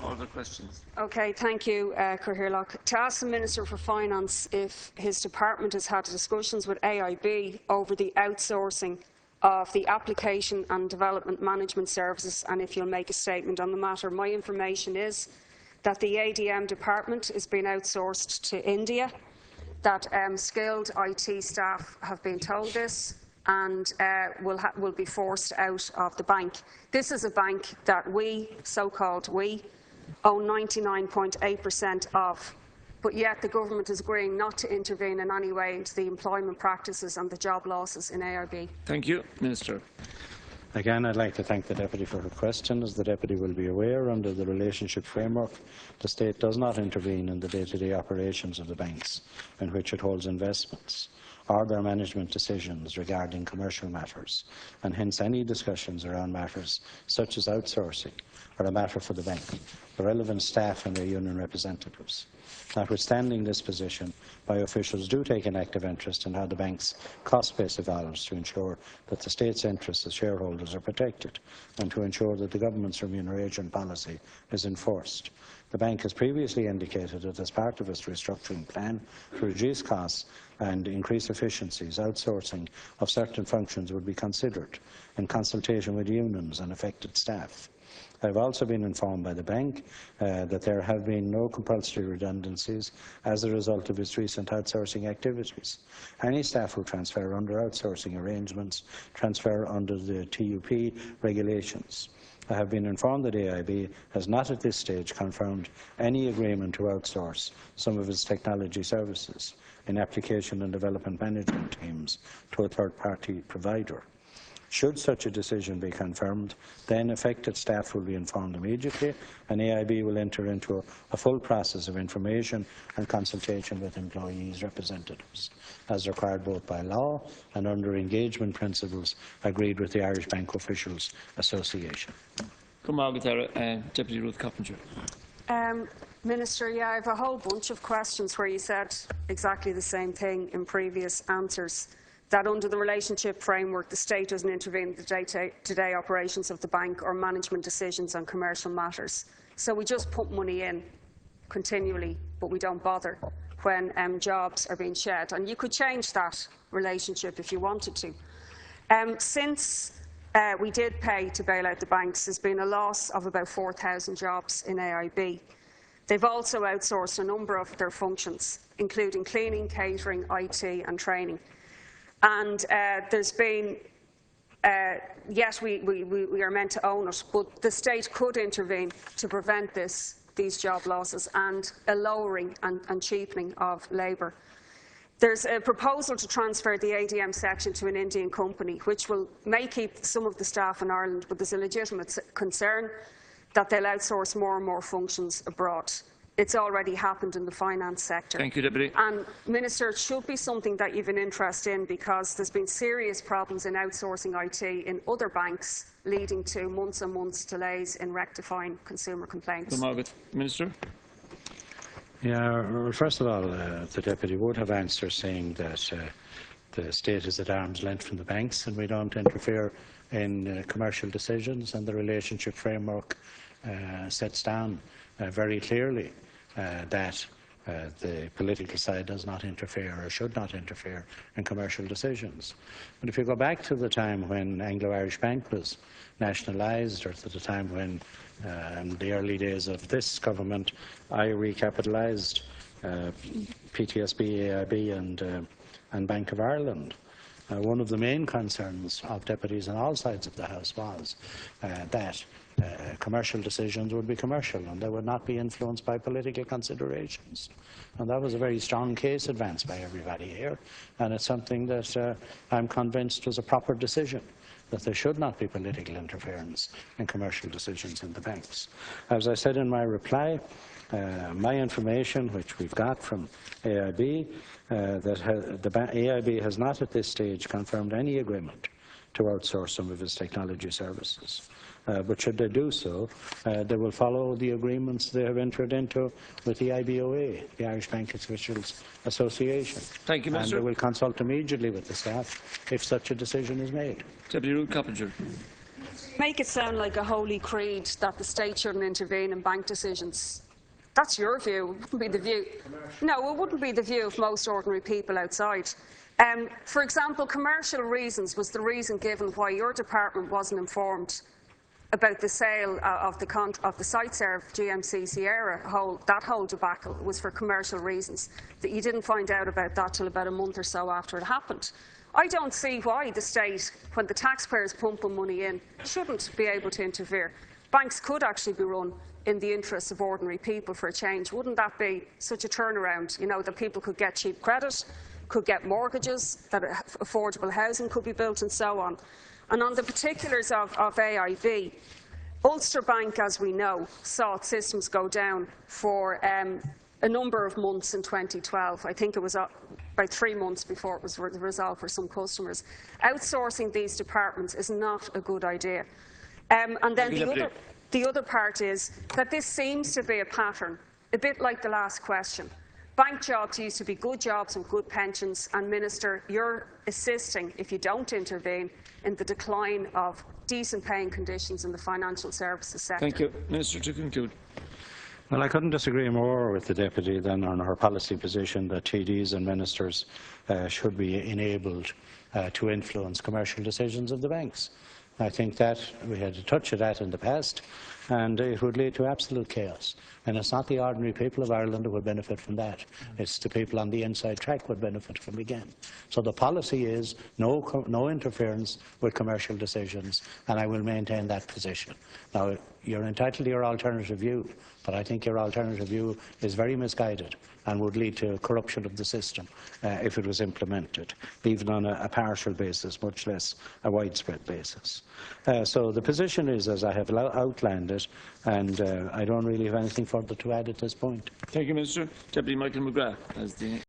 Other questions? Okay, thank you, Cathaoirleach. To ask the Minister for Finance if his department has had discussions with AIB over the outsourcing of the application and development management services, and if you'll make a statement on the matter. My information is that the ADM department is being outsourced to India, that skilled IT staff have been told this and will be forced out of the bank. This is a bank that we, so-called we, own 99.8% of, but yet the government is agreeing not to intervene in any way into the employment practices and the job losses in AIB. Thank you. Minister. Again, I'd like to thank the Deputy for her question. As the Deputy will be aware, under the relationship framework, the State does not intervene in the day-to-day operations of the banks in which it holds investments, or their management decisions regarding commercial matters, and hence any discussions around matters such as outsourcing are a matter for the bank, the relevant staff and their union representatives. Notwithstanding this position, my officials do take an active interest in how the bank's cost base evolves to ensure that the State's interests as shareholders are protected and to ensure that the government's remuneration policy is enforced. The bank has previously indicated that as part of its restructuring plan to reduce costs and increase efficiencies, outsourcing of certain functions would be considered in consultation with unions and affected staff. I have also been informed by the bank that there have been no compulsory redundancies as a result of its recent outsourcing activities. Any staff who transfer under outsourcing arrangements transfer under the TUP regulations. I have been informed that AIB has not at this stage confirmed any agreement to outsource some of its technology services in application and development management teams to a third-party provider. Should such a decision be confirmed, then affected staff will be informed immediately and AIB will enter into a full process of information and consultation with employees' representatives, as required both by law and under engagement principles agreed with the Irish Bank Officials Association. Deputy Ruth Coppinger. Minister, I have a whole bunch of questions where you said exactly the same thing in previous answers, that under the relationship framework, the State doesn't intervene in the day-to-day operations of the bank or management decisions on commercial matters. So we just put money in continually, but we don't bother when jobs are being shed. And you could change that relationship if you wanted to. Since we did pay to bail out the banks, there's been a loss of about 4,000 jobs in AIB. They've also outsourced a number of their functions, including cleaning, catering, IT and training. And there's been, yes, we are meant to own it, but the State could intervene to prevent these job losses and a lowering and cheapening of labour. There's a proposal to transfer the ADM section to an Indian company, which may keep some of the staff in Ireland, but there's a legitimate concern that they'll outsource more and more functions abroad. It's already happened in the finance sector. Thank you, Deputy. And, Minister, it should be something that you've an interest in, because there's been serious problems in outsourcing IT in other banks, leading to months and months delays in rectifying consumer complaints. Minister. Yeah, well, first of all, the Deputy would have answered saying that the State is at arm's length from the banks and we don't interfere in commercial decisions, and the relationship framework sets down very clearly that the political side does not interfere or should not interfere in commercial decisions. But if you go back to the time when Anglo-Irish Bank was nationalised, or to the time when, in the early days of this government, I recapitalised PTSB, AIB and Bank of Ireland, one of the main concerns of deputies on all sides of the House was that commercial decisions would be commercial and they would not be influenced by political considerations. And that was a very strong case advanced by everybody here, and it's something that I'm convinced was a proper decision, that there should not be political interference in commercial decisions in the banks. As I said in my reply, my information, which we've got from AIB, that AIB has not at this stage confirmed any agreement to outsource some of its technology services. But should they do so, they will follow the agreements they have entered into with the IBOA, the Irish Bank Officials Association. Thank you, Minister. And they will consult immediately with the staff if such a decision is made. Deputy Ruth Coppinger. Make it sound like a holy creed that the state shouldn't intervene in bank decisions. That's your view. It wouldn't be the view. No, it wouldn't be the view of most ordinary people outside. For example, commercial reasons was the reason given why your department wasn't informed about the sale of the SiteServe GMC Sierra. That whole debacle was for commercial reasons. That you didn't find out about that till about a month or so after it happened. I don't see why the state, when the taxpayers pumping money in, shouldn't be able to interfere. Banks could actually be run in the interests of ordinary people for a change. Wouldn't that be such a turnaround, you know, that people could get cheap credit, could get mortgages, that affordable housing could be built and so on. And on the particulars of AIB, Ulster Bank, as we know, saw its systems go down for a number of months in 2012. I think it was about 3 months before it was resolved for some customers. Outsourcing these departments is not a good idea. And then the other part is that this seems to be a pattern, a bit like the last question. Bank jobs used to be good jobs and good pensions, and Minister, you're assisting, if you don't intervene, in the decline of decent paying conditions in the financial services sector. Thank you. Minister, to conclude. Well, I couldn't disagree more with the Deputy than on her policy position that TDs and ministers should be enabled to influence commercial decisions of the banks. I think that we had a touch of that in the past, and it would lead to absolute chaos. And it's not the ordinary people of Ireland who would benefit from that. It's the people on the inside track would benefit from it again. So the policy is no interference with commercial decisions, and I will maintain that position. Now, you're entitled to your alternative view, but I think your alternative view is very misguided and would lead to corruption of the system if it was implemented, even on a partial basis, much less a widespread basis. So the position is as I have outlined it, and I don't really have anything further to add at this point. Thank you, Minister. Deputy Michael McGrath as the